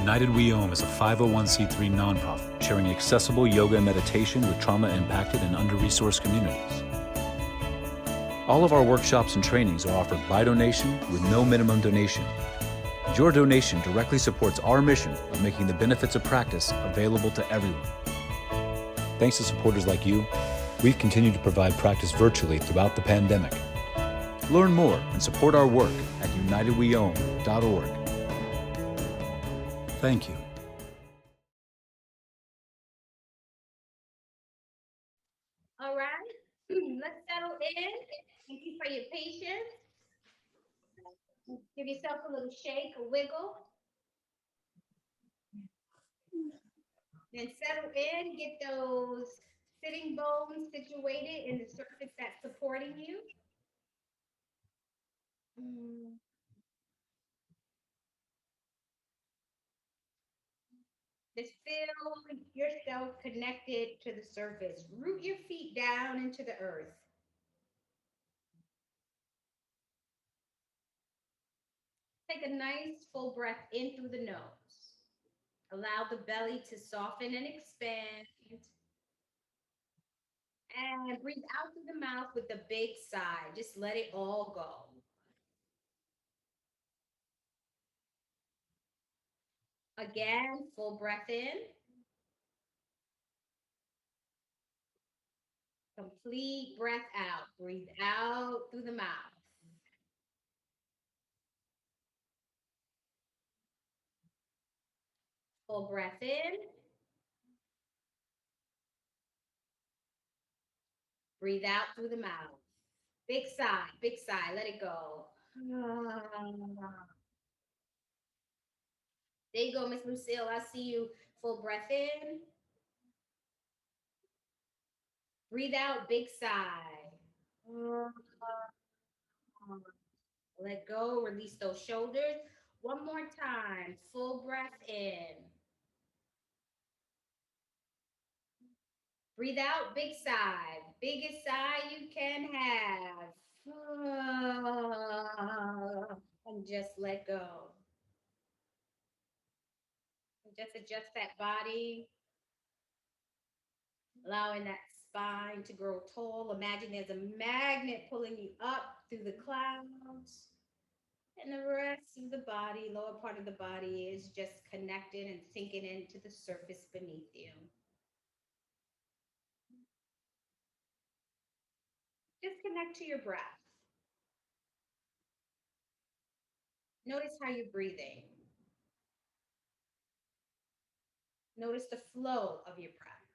United We Om is a 501c3 nonprofit sharing accessible yoga and meditation with trauma-impacted and under-resourced communities. All of our workshops and trainings are offered by donation with no minimum donation. Your donation directly supports our mission of making the benefits of practice available to everyone. Thanks to supporters like you, we've continued to provide practice virtually throughout the pandemic. Learn more and support our work at unitedweom.org. Thank you. All right, let's settle in. Thank you for your patience. Give yourself a little shake, a wiggle, then settle in. Get those sitting bones situated in the surface that's supporting you. Mm. Just feel yourself connected to the surface. Root your feet down into the earth. Take a nice full breath in through the nose. Allow the belly to soften and expand. And breathe out through the mouth with a big sigh. Just let it all go. Again, full breath in. Complete breath out. Breathe out through the mouth. Full breath in. Breathe out through the mouth. Big sigh, big sigh. Let it go. There you go, Miss Lucille. I see you. Full breath in. Breathe out, big sigh. Let go. Release those shoulders. One more time. Full breath in. Breathe out, big sigh. Biggest sigh you can have. And just let go. And just adjust that body, allowing that spine to grow tall. Imagine there's a magnet pulling you up through the clouds. And the rest of the body, lower part of the body, is just connected and sinking into the surface beneath you. Just connect to your breath. Notice how you're breathing. Notice the flow of your breath.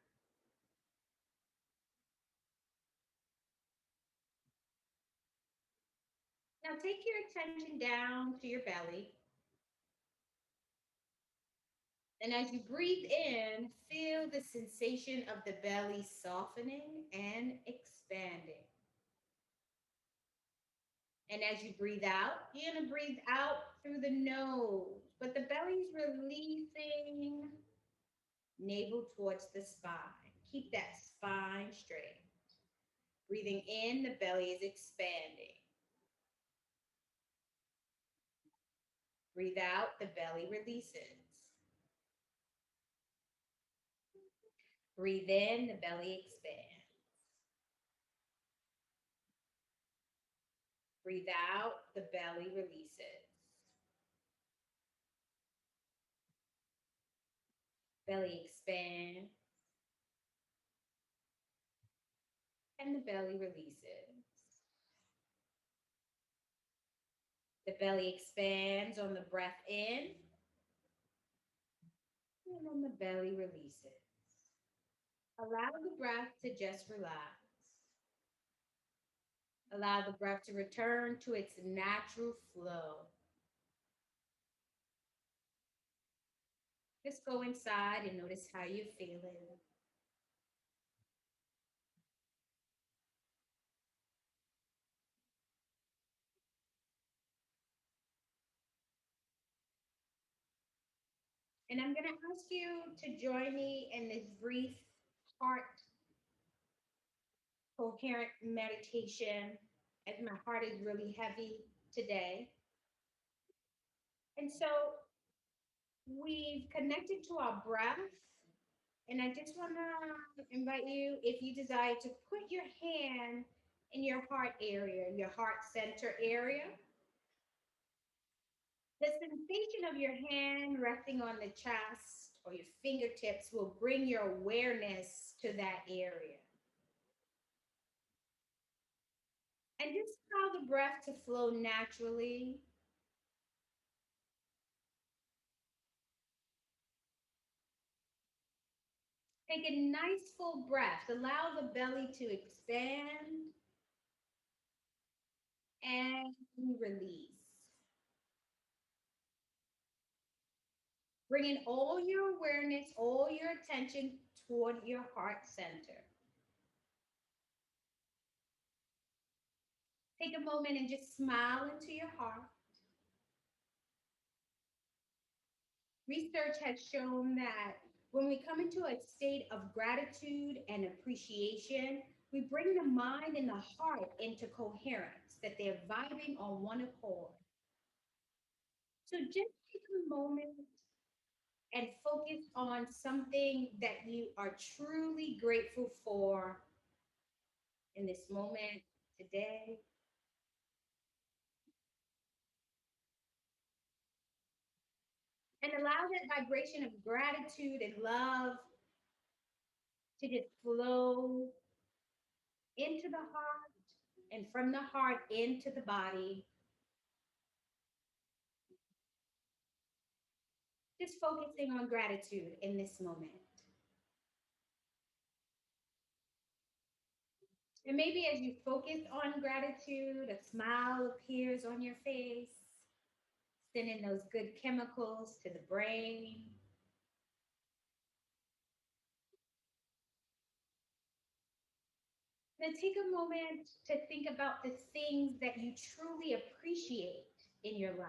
Now take your attention down to your belly. And as you breathe in, feel the sensation of the belly softening and expanding. And as you breathe out, you're going to breathe out through the nose, but the belly's releasing, navel towards the spine. Keep that spine straight. Breathing in, the belly is expanding. Breathe out, the belly releases. Breathe in, the belly expands. Breathe out, the belly releases. Belly expands, and the belly releases. The belly expands on the breath in, and on the belly releases. Allow the breath to just relax. Allow the breath to return to its natural flow. Just go inside and notice how you're feeling. And I'm going to ask you to join me in this brief heart coherent meditation as my heart is really heavy today. And so We've connected to our breath. And I just want to invite you, if you desire, to put your hand in your heart area, your heart center area. The sensation of your hand resting on the chest or your fingertips will bring your awareness to that area. And just allow the breath to flow naturally. Take a nice full breath. Allow the belly to expand and release. Bringing all your awareness, all your attention toward your heart center. Take a moment and just smile into your heart. Research has shown that when we come into a state of gratitude and appreciation, we bring the mind and the heart into coherence, that they're vibing on one accord. So just take a moment and focus on something that you are truly grateful for in this moment today. And allow that vibration of gratitude and love to just flow into the heart and from the heart into the body. Just focusing on gratitude in this moment. And maybe as you focus on gratitude, a smile appears on your face, sending those good chemicals to the brain. Then take a moment to think about the things that you truly appreciate in your life.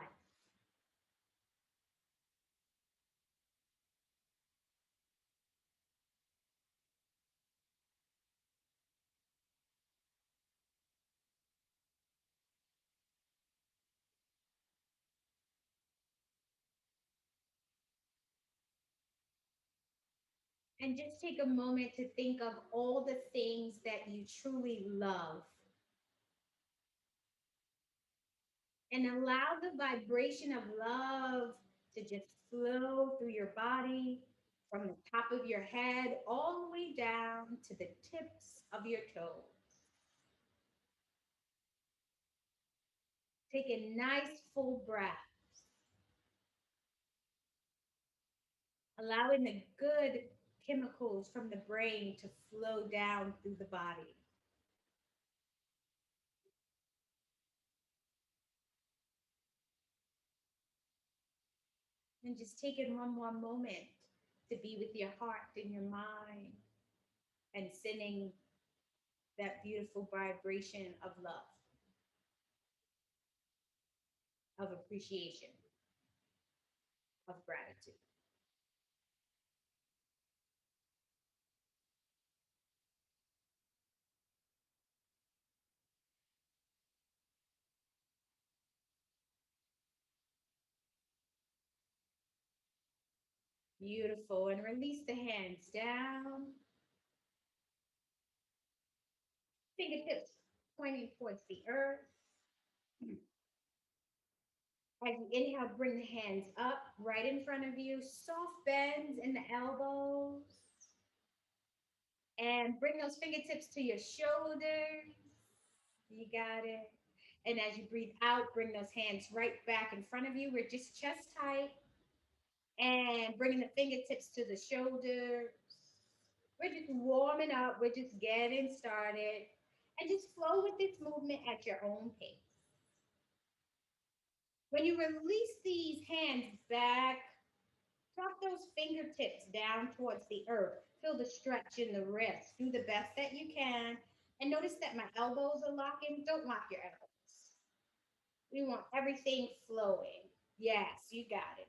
And just take a moment to think of all the things that you truly love and allow the vibration of love to just flow through your body from the top of your head all the way down to the tips of your toes. Take a nice full breath, allowing the good chemicals from the brain to flow down through the body. And just taking one more moment to be with your heart and your mind and sending that beautiful vibration of love, of appreciation, of gratitude. Beautiful. And release the hands down, fingertips pointing towards the earth. As you inhale, bring the hands up right in front of you, soft bends in the elbows, and bring those fingertips to your shoulders. You got it. And as you breathe out, bring those hands right back in front of you. We're just chest height and bringing the fingertips to the shoulders. We're just warming up. We're just getting started. And just flow with this movement at your own pace. When you release these hands back, drop those fingertips down towards the earth. Feel the stretch in the wrist. Do the best that you can. And notice that my elbows are locking. Don't lock your elbows. We want everything flowing. Yes, you got it.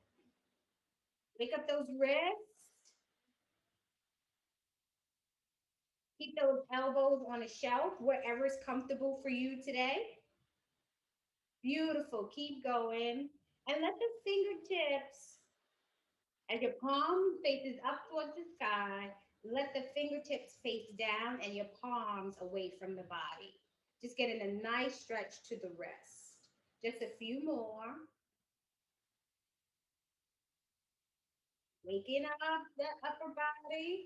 Wake up those wrists. Keep those elbows on a shelf, wherever is comfortable for you today. Beautiful. Keep going. And let the fingertips As your palm faces up towards the sky, let the fingertips face down and your palms away from the body. Just getting a nice stretch to the wrist. Just a few more. Waking up the upper body.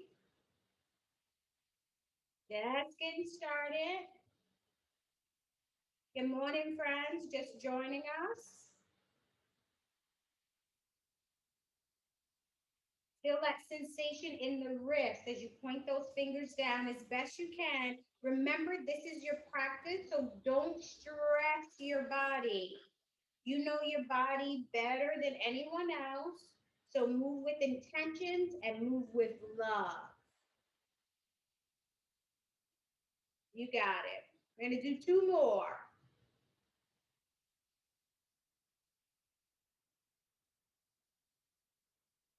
Just getting started. Good morning, friends. Just joining us. Feel that sensation in the wrist as you point those fingers down as best you can. Remember, this is your practice, so don't stress your body. You know your body better than anyone else. So move with intentions and move with love. You got it. We're going to do two more.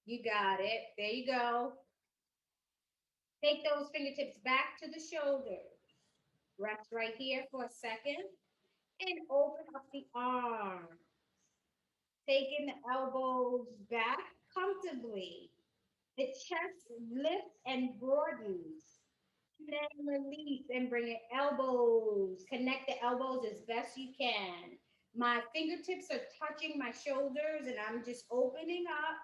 You got it. There you go. Take those fingertips back to the shoulders. Rest right here for a second and open up the arms. Taking the elbows back comfortably. The chest lifts and broadens. Then release and bring it elbows. Connect the elbows as best you can. My fingertips are touching my shoulders and I'm just opening up,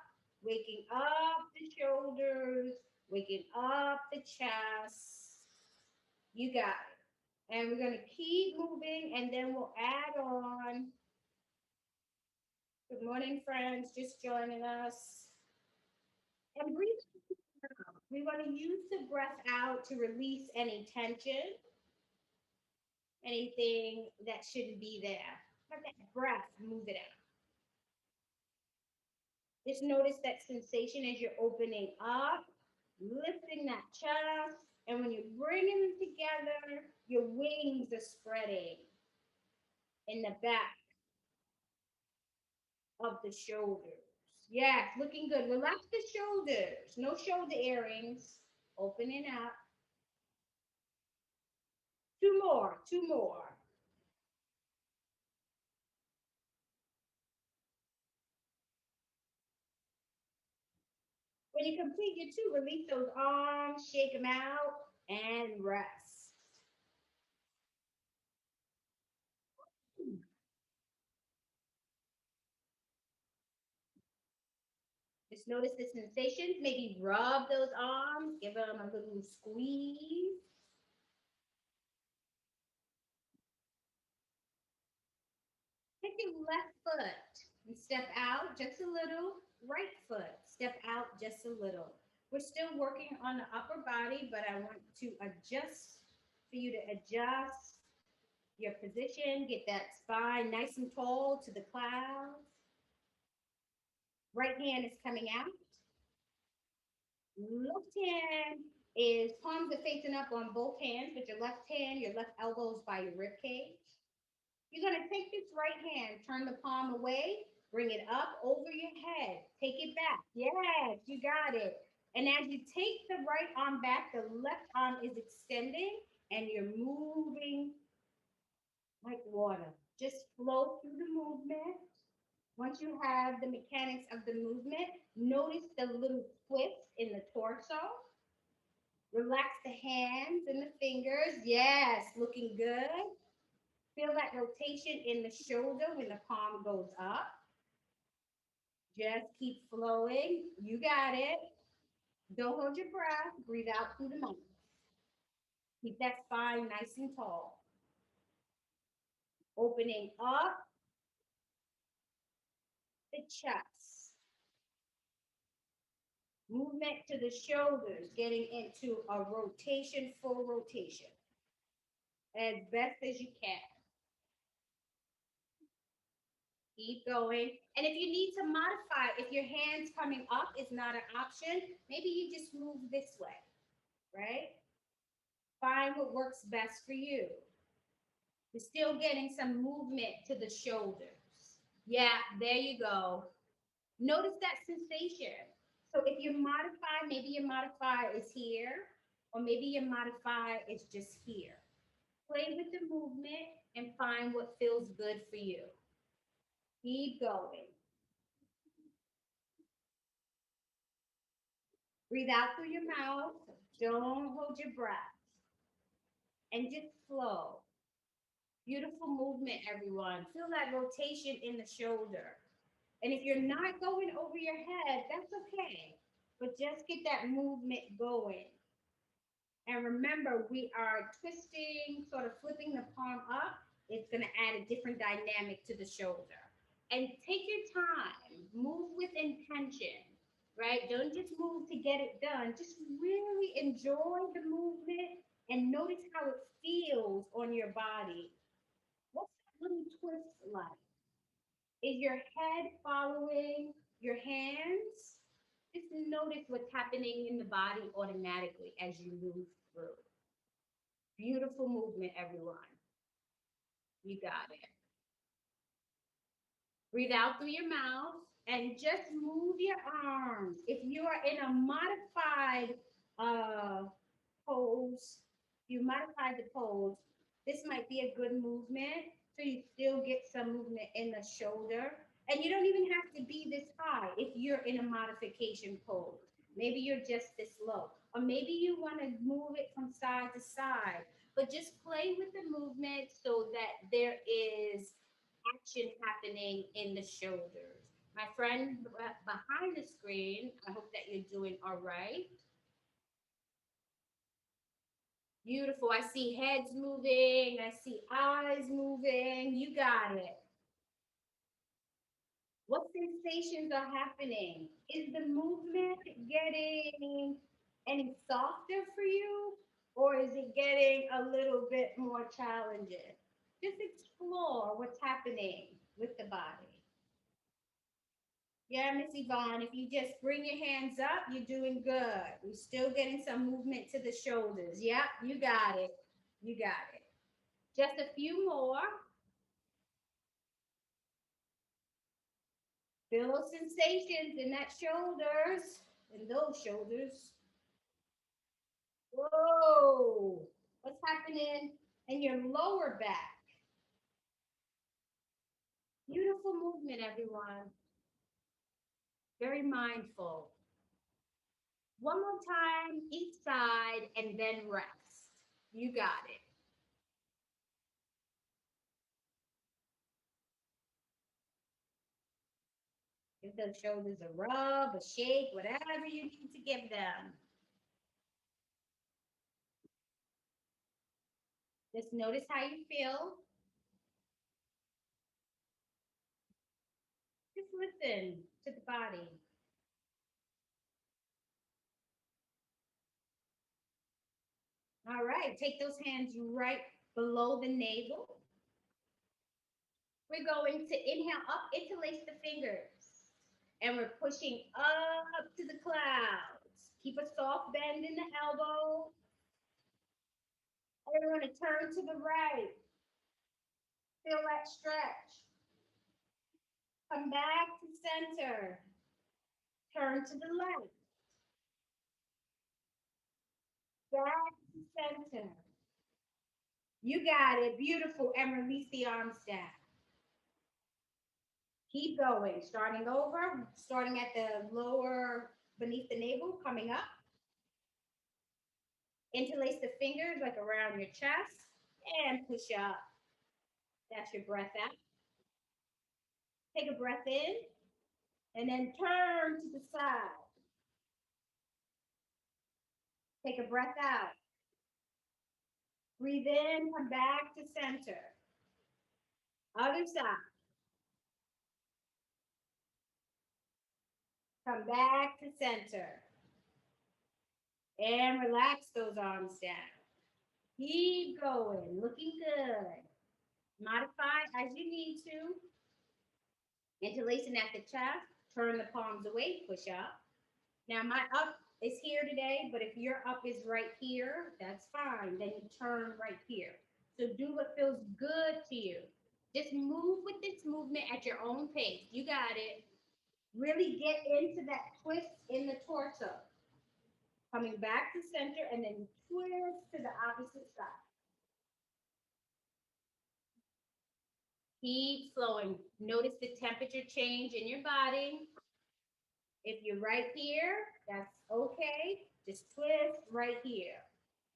waking up the shoulders, waking up the chest. You got it. And we're going to keep moving and then we'll add on. Good morning, friends. Just joining us. And breathe out. We want to use the breath out to release any tension, anything that shouldn't be there. Let that breath move it out. Just notice that sensation as you're opening up, lifting that chest. And when you're bringing them together, your wings are spreading in the back of the shoulders. Yes, looking good. Relax the shoulders. No shoulder earrings. Opening up. Two more, two more. When you complete your two, release those arms, shake them out, and rest. Just notice the sensations. Maybe rub those arms, give them a little squeeze. Take your left foot and step out just a little. Right foot, step out just a little. We're still working on the upper body, but I want to adjust for you to adjust your position, get that spine nice and tall to the clouds. Right hand is coming out. Left hand is palms are facing up on both hands, but your left hand, your left elbow is by your rib cage. You're going to take this right hand, turn the palm away, bring it up over your head. Take it back. Yes, you got it. And as you take the right arm back, the left arm is extending and you're moving like water. Just flow through the movement. Once you have the mechanics of the movement, notice the little twist in the torso. Relax the hands and the fingers. Yes, looking good. Feel that rotation in the shoulder when the palm goes up. Just keep flowing. You got it. Don't hold your breath. Breathe out through the mouth. Keep that spine nice and tall. Opening up the chest. Movement to the shoulders, getting into a rotation, full rotation, as best as you can. Keep going. And if you need to modify, if your hands coming up is not an option, maybe you just move this way, right? Find what works best for you. You're still getting some movement to the shoulders. Yeah, there you go. Notice that sensation. So if you modify, maybe your modifier is here, or maybe your modifier is just here. Play with the movement and find what feels good for you. Keep going. Breathe out through your mouth. Don't hold your breath. And just flow. Beautiful movement, everyone. Feel that rotation in the shoulder. And if you're not going over your head, that's okay. But just get that movement going. And remember, we are twisting, sort of flipping the palm up. It's going to add a different dynamic to the shoulder. And take your time, move with intention, right? Don't just move to get it done. Just really enjoy the movement and notice how it feels on your body. What's that little twist like? Is your head following your hands? Just notice what's happening in the body automatically as you move through. Beautiful movement, everyone. You got it. Breathe out through your mouth and just move your arms. If you are in a modified pose, you modify the pose, this might be a good movement. So you still get some movement in the shoulder. And you don't even have to be this high if you're in a modification pose. Maybe you're just this low. Or maybe you want to move it from side to side. But just play with the movement so that there is action happening in the shoulders. My friend behind the screen, I hope that you're doing all right. Beautiful. I see heads moving. I see eyes moving. You got it. What sensations are happening? Is the movement getting any softer for you? Or is it getting a little bit more challenging? Just explore what's happening with the body. Yeah, Miss Yvonne, if you just bring your hands up, you're doing good. We're still getting some movement to the shoulders. Yep, you got it. You got it. Just a few more. Feel those sensations in that shoulders, in those shoulders. Whoa. What's happening in your lower back? Beautiful movement, everyone. Very mindful. One more time, each side, and then rest. You got it. Give those shoulders a rub, a shake, whatever you need to give them. Just notice how you feel. Just listen to the body. All right, take those hands right below the navel. We're going to inhale up, interlace the fingers. And we're pushing up to the clouds. Keep a soft bend in the elbow. And we're going to turn to the right. Feel that stretch. Come back to center. Turn to the left. Back to center. You got it. Beautiful. And release the arms down. Keep going. Starting over. Starting at the lower, beneath the navel, coming up. Interlace the fingers like around your chest. And push up. That's your breath out. Take a breath in. And then turn to the side. Take a breath out. Breathe in. Come back to center. Other side. Come back to center. And relax those arms down. Keep going, looking good. Modify as you need to. Interlacing at the chest, turn the palms away, push up. Now my up is here today, but if your up is right here, that's fine. Then you turn right here. So do what feels good to you. Just move with this movement at your own pace. You got it. Really get into that twist in the torso. Coming back to center and then twist to the opposite side. Keep flowing. Notice the temperature change in your body. If you're right here, that's okay. Just twist right here.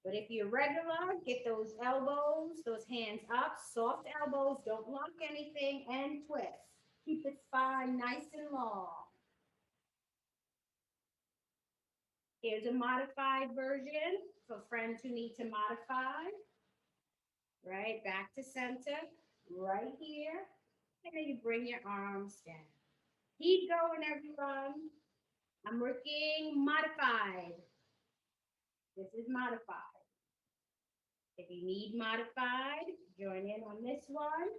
But if you're regular, get those elbows, those hands up, soft elbows, don't lock anything, and twist. Keep the spine nice and long. Here's a modified version for friends who need to modify. Right, back to center, right here. And then you bring your arms down. Keep going, everyone. I'm working modified. This is modified. If you need modified, join in on this one.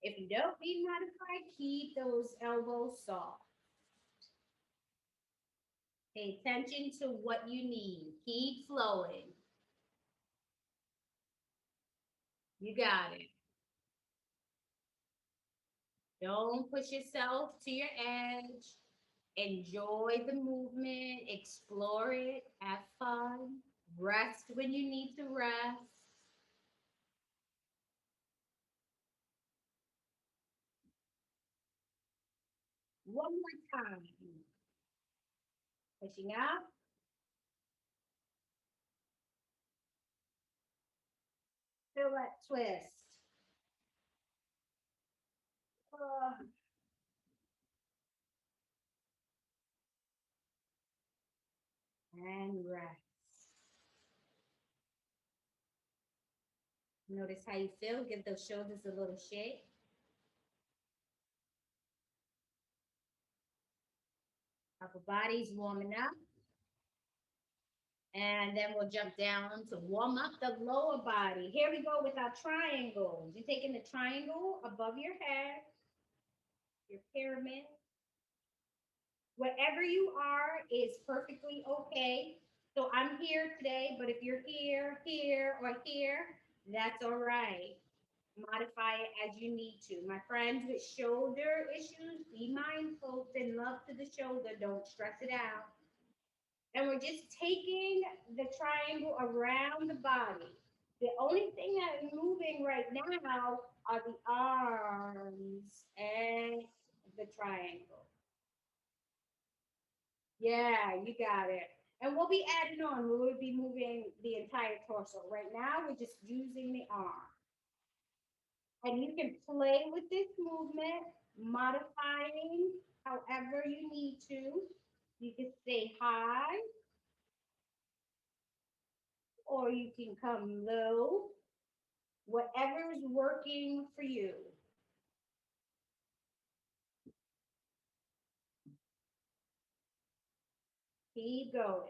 If you don't need modified, keep those elbows soft. Pay attention to what you need. Keep flowing. You got it. Don't push yourself to your edge. Enjoy the movement, explore it, have fun, rest when you need to rest. One more time. Pushing up, feel that twist. Uh, and rest. Notice how you feel. Give those shoulders a little shake. Upper body's warming up. And then we'll jump down to warm up the lower body. Here we go with our triangles. You're taking the triangle above your head, your pyramid. Wherever you are is perfectly okay. So I'm here today, but if you're here, here, or here, that's all right. Modify it as you need to. My friends with shoulder issues, be mindful, send love to the shoulder, don't stress it out. And we're just taking the triangle around the body. The only thing that is moving right now are the arms and the triangle. Yeah, you got it. And we'll be adding on. We will be moving the entire torso. Right now, we're just using the arm. And you can play with this movement, modifying however you need to. You can stay high or you can come low, whatever is working for you. Keep going.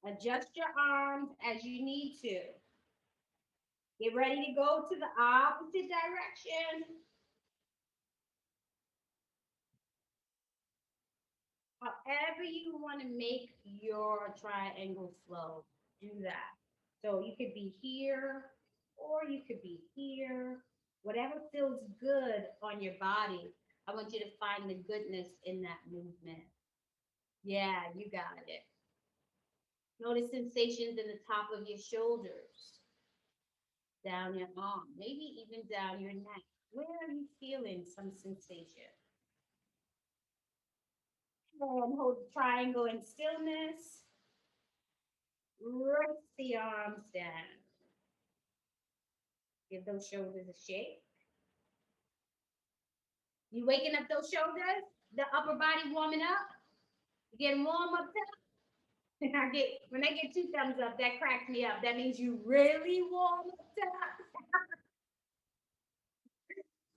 Adjust your arms as you need to. Get ready to go to the opposite direction. However you want to make your triangle flow, do that. So you could be here or you could be here. Whatever feels good on your body, I want you to find the goodness in that movement. Yeah, you got it. Notice sensations in the top of your shoulders, down your arm, maybe even down your neck. Where are you feeling some sensation? And hold the triangle in stillness. Rest the arms down. Give those shoulders a shake. You waking up those shoulders? The upper body warming up? You getting warm up top? And when I get two thumbs up, that cracks me up. That means you really warm up top.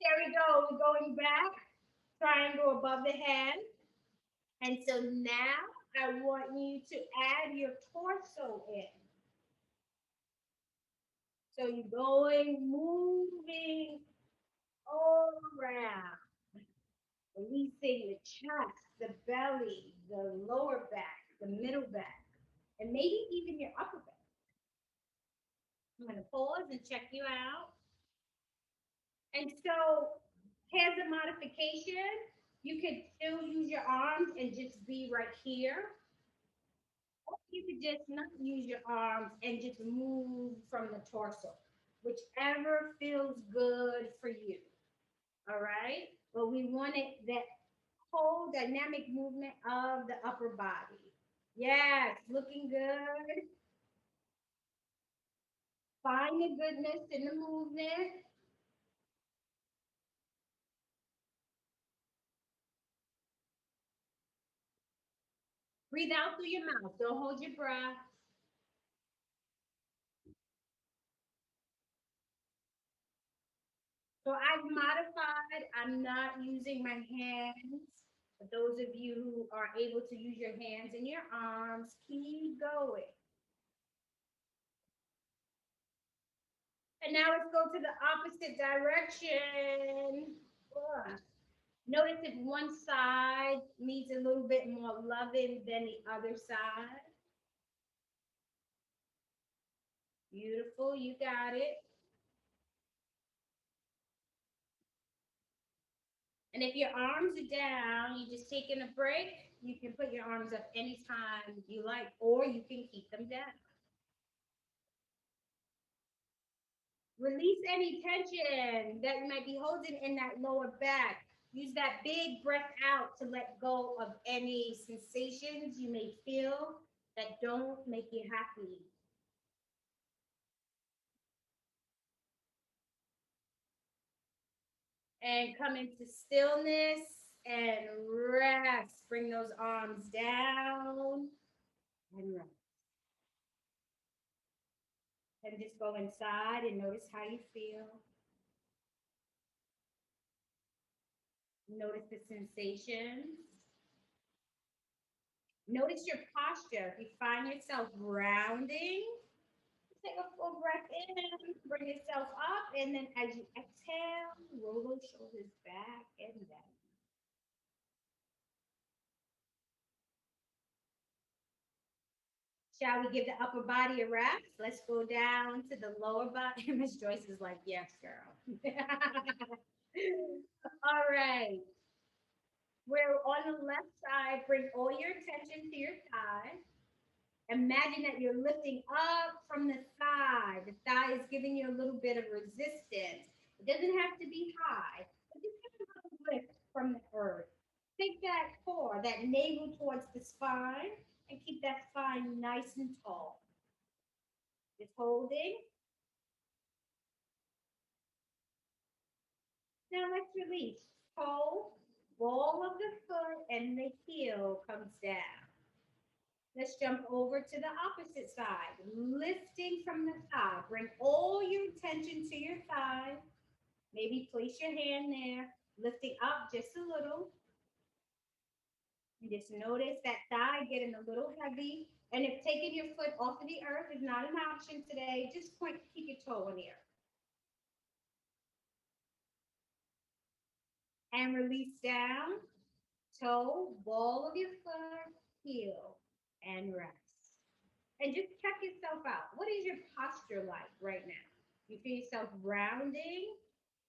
There we go. We're going back. Triangle above the head. And so now I want you to add your torso in. So you're going, moving all around, releasing the chest, the belly, the lower back, the middle back, and maybe even your upper back. I'm going to pause and check you out. And so here's a modification. You could still use your arms and just be right here. Or you could just not use your arms and just move from the torso, whichever feels good for you. All right. But we wanted that whole dynamic movement of the upper body. Yes, looking good. Find the goodness in the movement. Breathe out through your mouth. Don't hold your breath. So I've modified. I'm not using my hands. For those of you who are able to use your hands and your arms, keep going. And now let's go to the opposite direction. Ugh. Notice if one side needs a little bit more loving than the other side. Beautiful, you got it. And if your arms are down, you're just taking a break, you can put your arms up anytime you like, or you can keep them down. Release any tension that you might be holding in that lower back. Use that big breath out to let go of any sensations you may feel that don't make you happy. And come into stillness and rest. Bring those arms down and rest. And just go inside and notice how you feel. Notice the sensations. Notice your posture. If you find yourself rounding, take a full breath in, bring yourself up, and then as you exhale, roll those shoulders back and down. Shall we give the upper body a rest? Let's go down to the lower body. Miss Joyce is like, yes, girl. All right. We're on the left side. Bring all your attention to your thigh. Imagine that you're lifting up from the thigh. The thigh is giving you a little bit of resistance. It doesn't have to be high, but just give it a little lift from the earth. Take that core, that navel towards the spine, and keep that spine nice and tall. Just holding. Now let's release. Toe, ball of the foot, and the heel comes down. Let's jump over to the opposite side. Lifting from the thigh. Bring all your attention to your thigh. Maybe place your hand there. Lifting up just a little. And just notice that thigh getting a little heavy. And if taking your foot off of the earth is not an option today, just point, keep your toe in the earth. And release down. Toe, ball of your foot, heel, and rest. And just check yourself out. What is your posture like right now? You feel yourself rounding?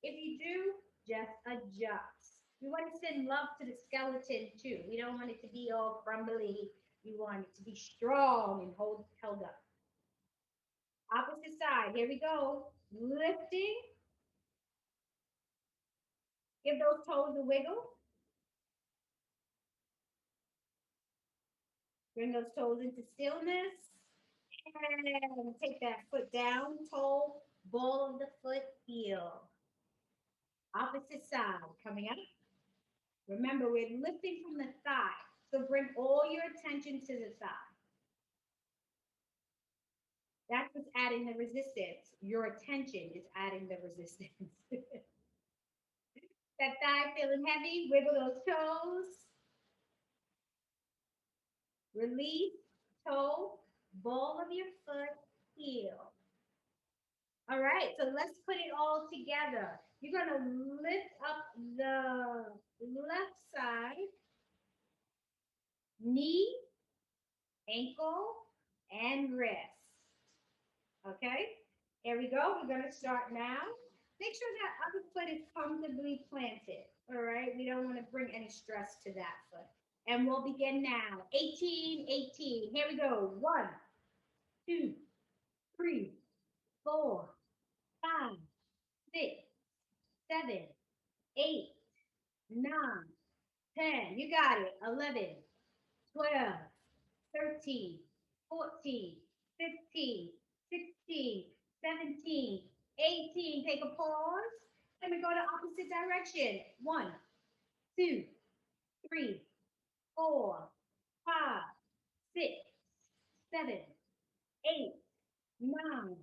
If you do, just adjust. We want to send love to the skeleton too. We don't want it to be all crumbly. We want it to be strong and held up. Opposite side. Here we go. Lifting. Give those toes a wiggle. Bring those toes into stillness. And take that foot down, toe, ball of the foot, heel. Opposite side, coming up. Remember, we're lifting from the thigh. So bring all your attention to the thigh. That's what's adding the resistance. Your attention is adding the resistance. That thigh feeling heavy, wiggle those toes. Release, toe, ball of your foot, heel. All right, so let's put it all together. You're going to lift up the left side, knee, ankle, and wrist. Okay, here we go. We're going to start now. Make sure that other foot is comfortably planted. All right, we don't want to bring any stress to that foot. And we'll begin now. 18, 18. Here we go. 1, 2, 3, 4, 5, 6, 7, 8, 9, 10. You got it. 11, 12, 13, 14, 15, 16, 17, 18. Take a pause. Let me go the opposite direction. 1, 2, 3, 4, 5, 6, 7, 8, 9,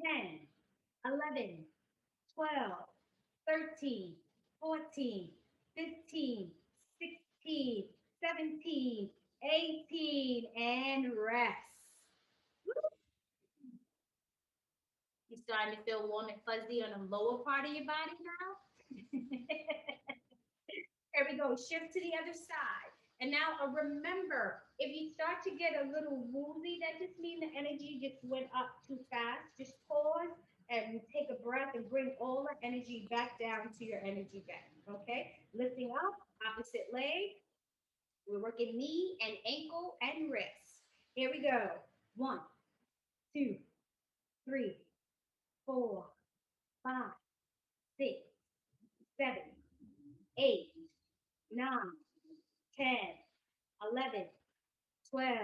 10, 11, 12, 13, 14, 15, 16, 17, 18, and rest. You starting to feel warm and fuzzy on the lower part of your body now? There we go. Shift to the other side. And now remember, if you start to get a little woozy, that just means the energy just went up too fast. Just pause and take a breath and bring all the energy back down to your energy band. Okay? Lifting up, opposite leg. We're working knee and ankle and wrist. Here we go. 1, 2, 3, 4, 5, 6, 7, 8, 9, 10, 11, 12,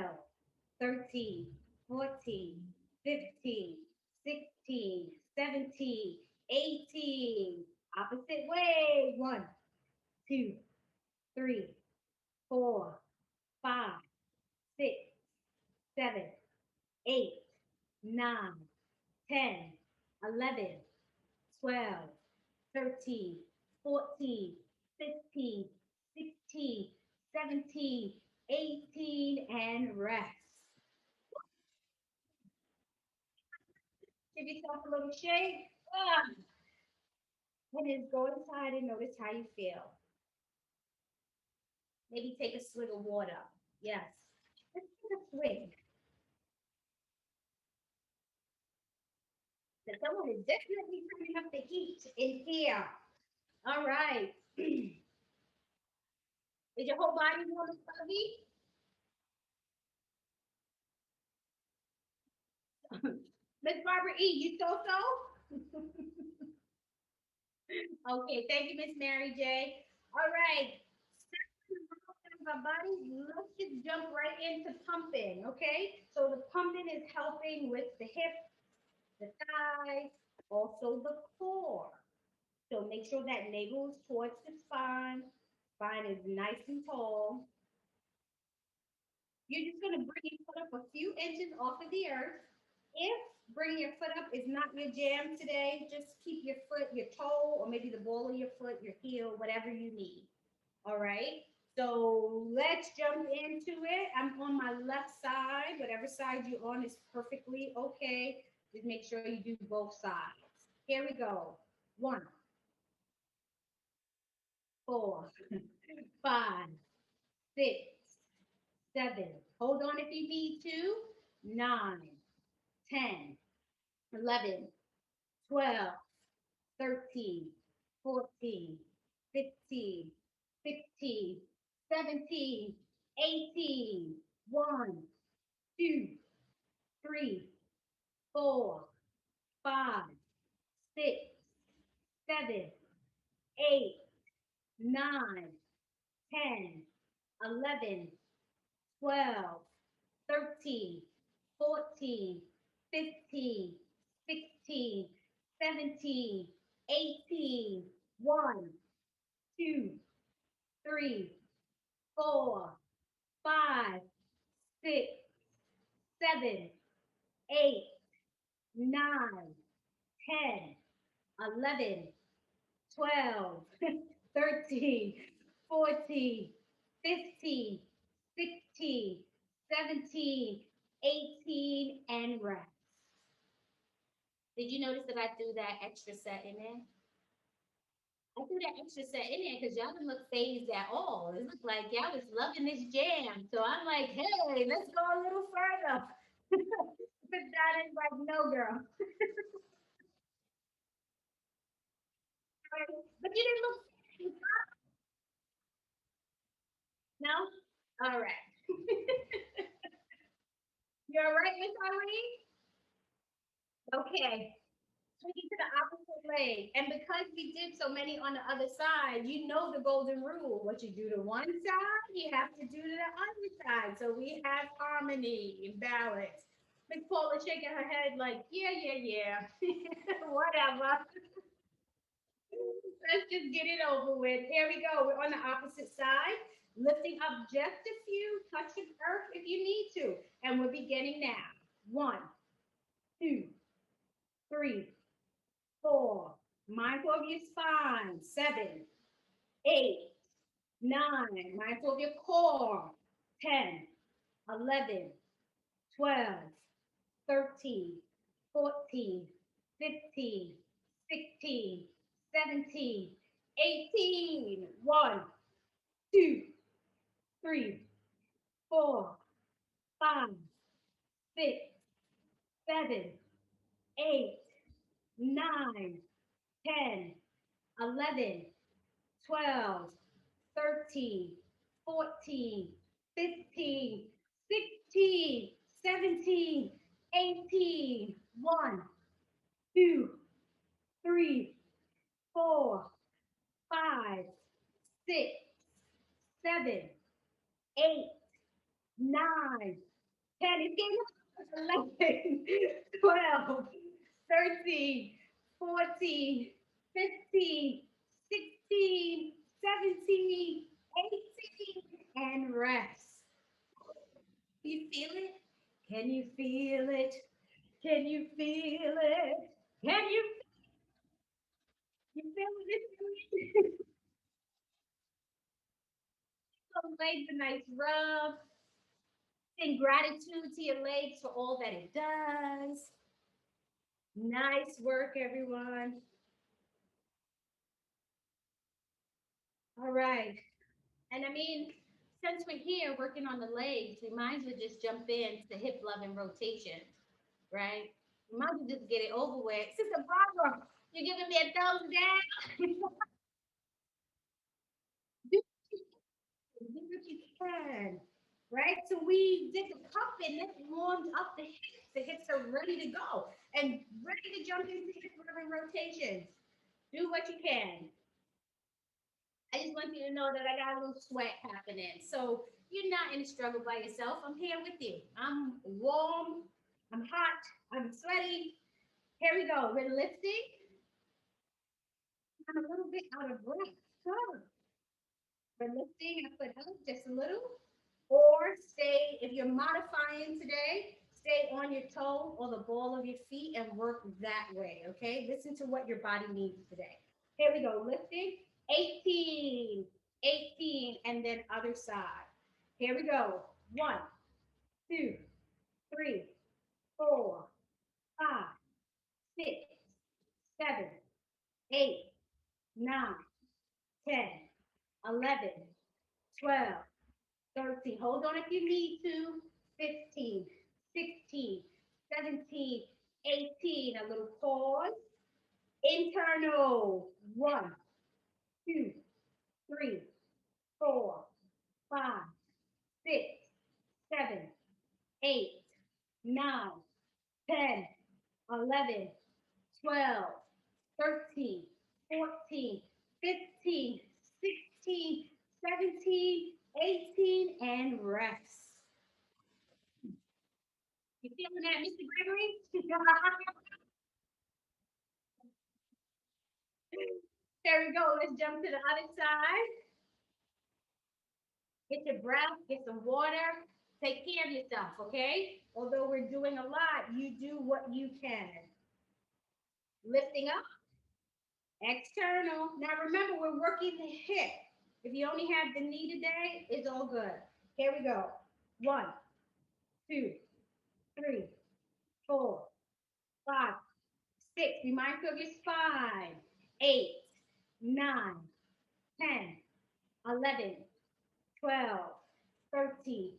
13, 14, 15, 16, 17, 18. Opposite way. 1, 2, 3, 4, 5, 6, 7, 8, 9, 10, 11, 12, 13, 14, 15, 16, 17, 18, and rest. Give yourself a little shake. And then go inside and notice how you feel. Maybe take a swig of water. Yes. Let's take a swig. So someone is definitely turning up the heat in here. All right. Is your whole body warm and fuzzy? Miss Barbara E., you so? Okay, thank you, Miss Mary J. All right. Our bodies, let's just jump right into pumping, okay? So the pumping is helping with the hips, the thighs, also the core. So make sure that navel is towards the spine. Spine is nice and tall. You're just going to bring your foot up a few inches off of the earth. If bringing your foot up is not your jam today, just keep your foot, your toe, or maybe the ball of your foot, your heel, whatever you need. All right. So let's jump into it. I'm on my left side. Whatever side you're on is perfectly okay. Just make sure you do both sides. Here we go. 1, 4, 5, 6, 7. Hold on if you need to. 9, 10, 11, 12, 13, 14, 15, 16, 17, 18. 1, 2, 3, 4, 5, 6, 7, 8, 9, 10, 11, 12, 13, 14, 15, 16, 17, 18. 1, 2, 3, 4, 5, 6, 7, 8, 9, 10, 11, 12, 13, 14, 15, 16, 17, 18, and rest. Did you notice that I threw that extra set in there? I threw that extra set in there because y'all didn't look phased at all. It looked like y'all was loving this jam. So I'm like, hey, let's go a little further. Put that in like, no, girl. But you didn't look, no? All right. You're all right, Miss Irene? Okay. swinging to the opposite leg. And because we did so many on the other side, you know the golden rule. What you do to one side, you have to do to the other side. So we have harmony and balance. Nicole is shaking her head like, yeah, yeah, yeah. Whatever. Let's just get it over with. Here we go. We're on the opposite side. Lifting up just a few, touching earth if you need to. And we're beginning now. One, two, three, four. Mindful of your spine. 7, 8, 9. Mindful of your core. 10, 11, 12, 13, 14, 15, 16, 17, 18. 1, 2, 3, 4, 5, 6, 7, 8, 9, 10, 11, 12, 13, 14, 15, 16, 17, 18. 1, 2, 3, 4, 5, 6, 7, 8, 9, 10. It's getting 11, 12, 13, 14, 15, 16, 17, 18, and rest. You feel it? Can you feel it? Can you feel it? Can you feel it? Some legs a nice rub. Send gratitude to your legs for all that it does. Nice work, everyone. All right. And I mean, since we're here working on the legs, we might as well just jump into hip loving rotation, right? We might as well just get it over with. Sister Barbara, you're giving me a thumbs down. do, do what you can, right? So we did the cupping, that warmed up the hips. The hips are ready to go and ready to jump into hip loving rotations. Do what you can. I just want you to know that I got a little sweat happening. So you're not in a struggle by yourself. I'm here with you. I'm warm. I'm hot. I'm sweaty. Here we go. We're lifting. I'm a little bit out of breath. So we're lifting. I put up just a little. Or stay, if you're modifying today, stay on your toe or the ball of your feet and work that way. Okay. Listen to what your body needs today. Here we go. Lifting. 18, 18, and then other side. Here we go. 1, 2, 3, 4, 5, 6, 7, 8, 9, 10, 11, 12, 13. Hold on if you need to. 15, 16, 17, 18. A little pause. Internal. 1, 2, 3, 4, 5, 6, 7, 8, 9, 10, 11, 12, 13, 14, 15, 16, 17, 18, and rest. You feeling that, Mr. Gregory? There we go. Let's jump to the other side. Get your breath, get some water. Take care of yourself, okay? Although we're doing a lot, you do what you can. Lifting up, external. Now remember, we're working the hip. If you only have the knee today, it's all good. Here we go. 1, 2, 3, 4, 5, 6. Be mindful of your spine. 8, 9, 10, 11, 12, 13,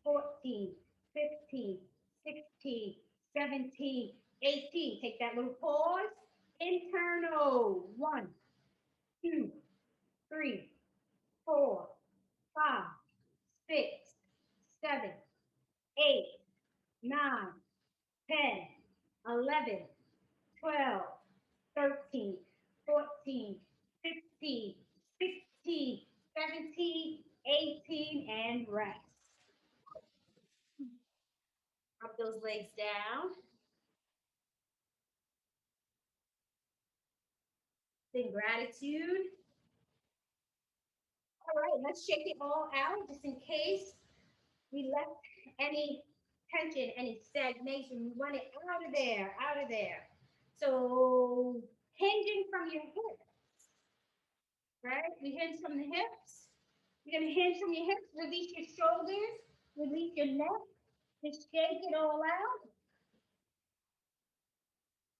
14, 15, 16, 17, 18. Take that little pause. Internal. 1, 2, 3, 4, 5, 6, 7, 8, 9, 10, 11, 12, and rest. Drop those legs down. Sing gratitude. All right, let's shake it all out just in case we left any tension, any stagnation. We want it out of there, out of there. So hinging from your hips, right? We hinge from the hips. You're gonna hinge from your hips, release your shoulders, release your neck, just shake it all out.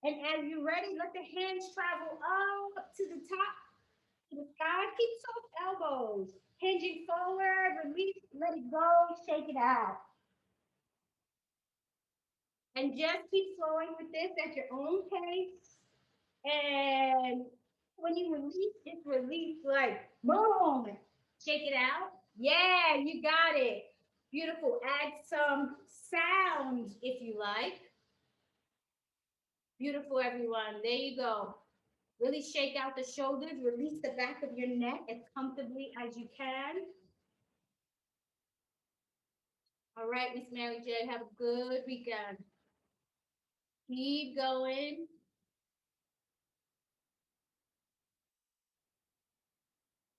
And as you're ready, let the hands travel up to the top, to the sky. Keep soft elbows. Hinging forward, release, let it go, shake it out. And just keep flowing with this at your own pace. And when you release, just release like boom. Shake it out. Yeah, you got it. Beautiful. Add some sound if you like. Beautiful, everyone. There you go. Really shake out the shoulders. Release the back of your neck as comfortably as you can. All right, Miss Mary J. Have a good weekend. Keep going.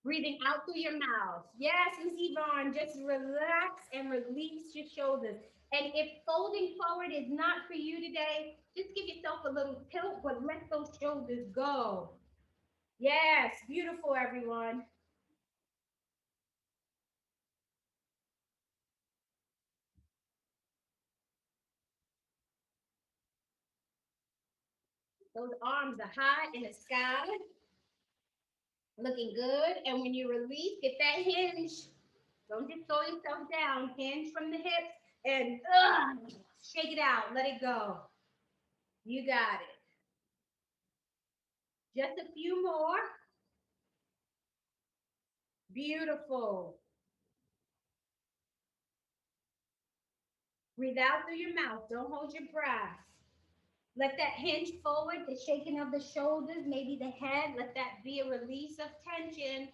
Breathing out through your mouth. Yes, Miss Yvonne, just relax and release your shoulders. And if folding forward is not for you today, just give yourself a little tilt, but let those shoulders go. Yes, beautiful, everyone. Those arms are high in the sky, looking good. And when you release, get that hinge. Don't just throw yourself down. Hinge from the hips and shake it out. Let it go. You got it. Just a few more. Beautiful. Breathe out through your mouth. Don't hold your breath. Let that hinge forward, the shaking of the shoulders, maybe the head. Let that be a release of tension.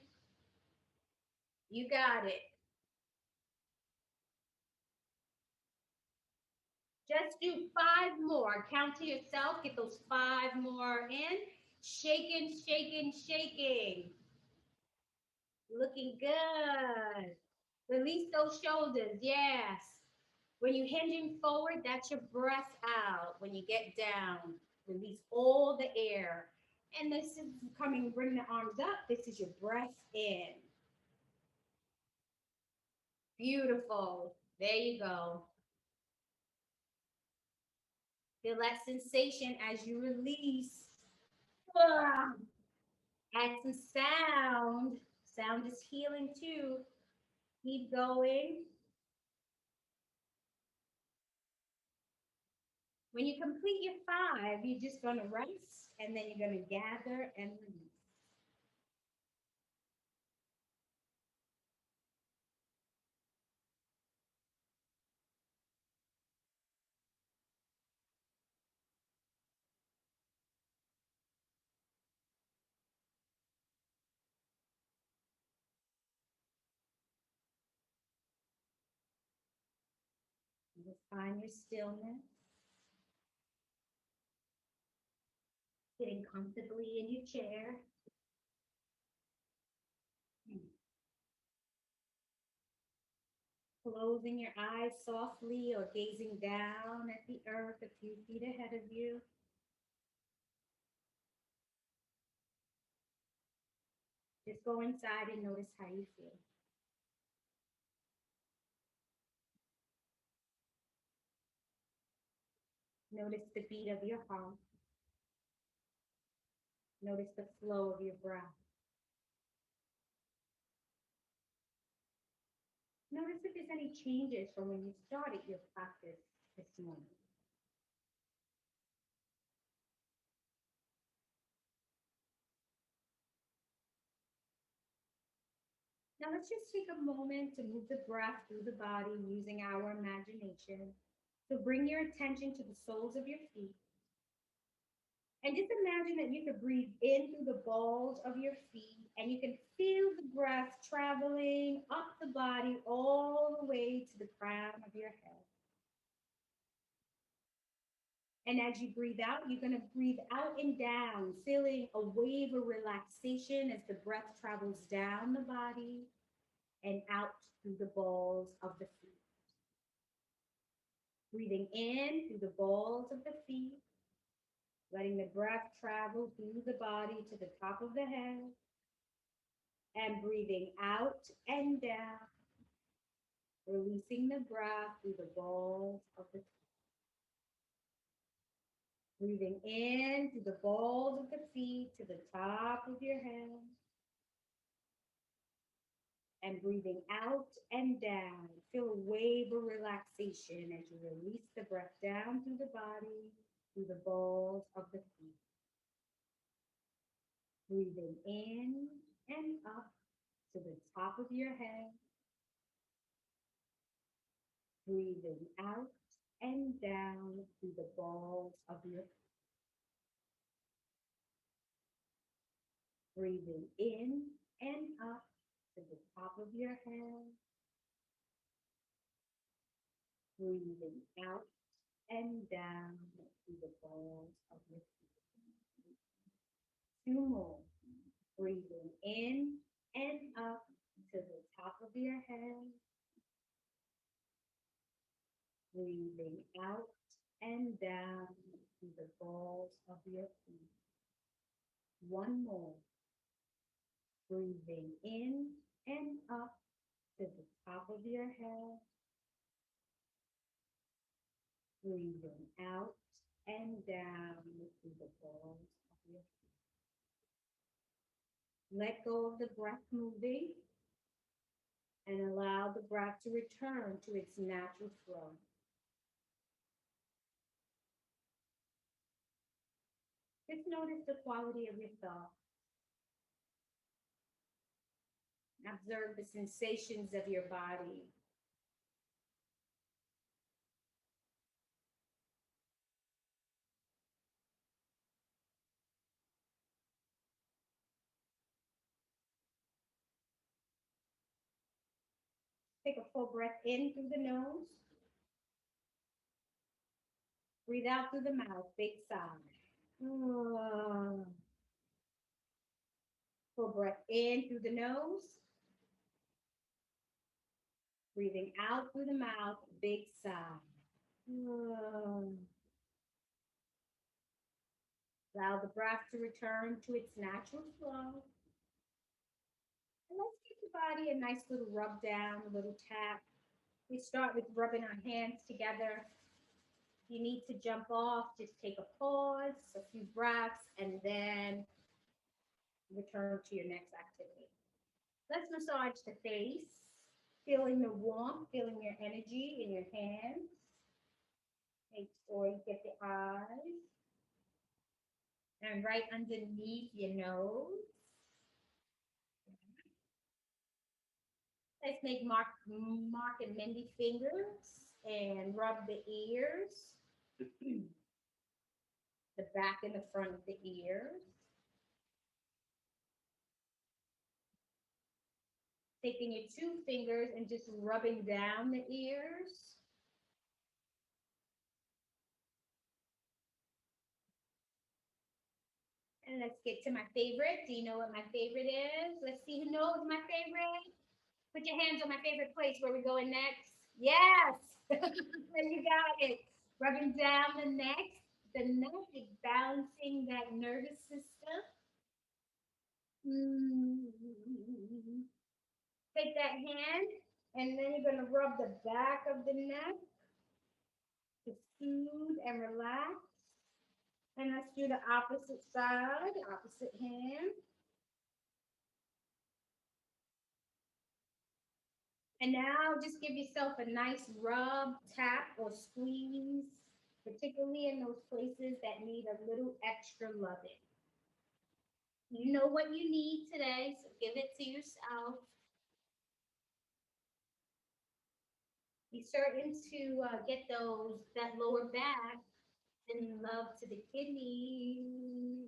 You got it. Just do 5 more. Count to yourself. Get those 5 more in. Shaking, shaking, shaking. Looking good. Release those shoulders. Yes. When you're hinging forward, that's your breath out. When you get down, release all the air. And this is coming, bring the arms up. This is your breath in. Beautiful. There you go. Feel that sensation as you release. Ah. Add some sound. Sound is healing too. Keep going. When you complete your 5, you're just going to rest and then you're going to gather and release. Just find your stillness, sitting comfortably in your chair. Closing your eyes softly or gazing down at the earth a few feet ahead of you. Just go inside and notice how you feel. Notice the beat of your heart. Notice the flow of your breath. Notice if there's any changes from when you started your practice this morning. Now let's just take a moment to move the breath through the body using our imagination. So bring your attention to the soles of your feet. And just imagine that you could breathe in through the balls of your feet and you can feel the breath traveling up the body all the way to the crown of your head. And as you breathe out, you're going to breathe out and down, feeling a wave of relaxation as the breath travels down the body and out through the balls of the feet. Breathing in through the balls of the feet, letting the breath travel through the body to the top of the head, and breathing out and down, releasing the breath through the balls of the feet. Breathing in through the balls of the feet to the top of your head, and breathing out and down. Feel a wave of relaxation as you release the breath down through the body, through the balls of the feet. Breathing in and up to the top of your head. Breathing out and down through the balls of your feet. Breathing in and up to the top of your head. Breathing out and down through the balls of your feet. Two more. Breathing in and up to the top of your head. Breathing out and down through the balls of your feet. One more. Breathing in and up to the top of your head. Breathing out and down through the balls of your feet. Let go of the breath moving and allow the breath to return to its natural flow. Just notice the quality of your thoughts. Observe the sensations of your body. Take a full breath in through the nose. Breathe out through the mouth, big sigh. Full breath in through the nose. Breathing out through the mouth, big sigh. Allow the breath to return to its natural flow. And let's give the body a nice little rub down, a little tap. We start with rubbing our hands together. If you need to jump off, just take a pause, a few breaths, and then return to your next activity. Let's massage the face, feeling the warmth, feeling your energy in your hands. Make sure you get the eyes. And right underneath your nose. Let's make Mark and Mindy fingers and rub the ears, the back and the front of the ears. Taking your two fingers and just rubbing down the ears. And let's get to my favorite. Do you know what my favorite is? Let's see who knows my favorite. Put your hands on my favorite place where we're going next. Yes, there you got it. Rubbing down the neck is balancing that nervous system. Take that hand, and then you're going to rub the back of the neck to soothe and relax. And let's do the opposite side, opposite hand. And now just give yourself a nice rub, tap, or squeeze, particularly in those places that need a little extra loving. You know what you need today, so give it to yourself. Be certain to get that lower back and love to the kidneys.